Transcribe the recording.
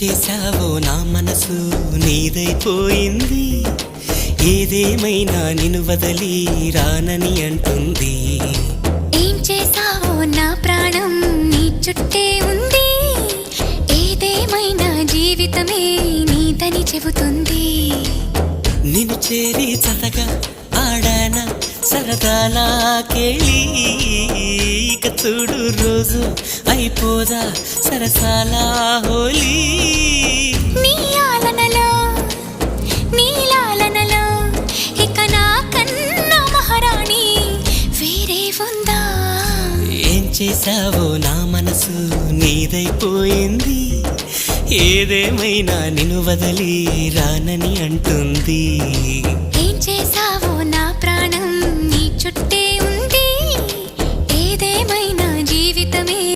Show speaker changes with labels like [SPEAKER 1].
[SPEAKER 1] చేశావో నా మనసు నీదైపోయింది, ఏదేమైనా నిన్ను వదలి రానని అంటుంది.
[SPEAKER 2] ఏం చేశావో నా ప్రాణం నీ చుట్టే ఉంది, ఏదేమైనా జీవితమే నీదని చెబుతుంది.
[SPEAKER 1] నిన్ను చేరి చతగా ఆడాన సరదాలా కేళి, ఇక చూడు రోజు అయిపోదా సరసాలా హోలీ.
[SPEAKER 2] నీ ఆలనలో నీ లాలనలో ఇక నా కన్నా మహారాణి వేరే ఉందా?
[SPEAKER 1] ఏం చేశావో నా మనసు నీదైపోయింది, ఏదేమైనా నిన్ను వదలి రానని అంటుంది.
[SPEAKER 2] ఏం చేశావో నా ప్రాణం నీ చుట్టే ఉంది, ఏదేమైనా జీవితమే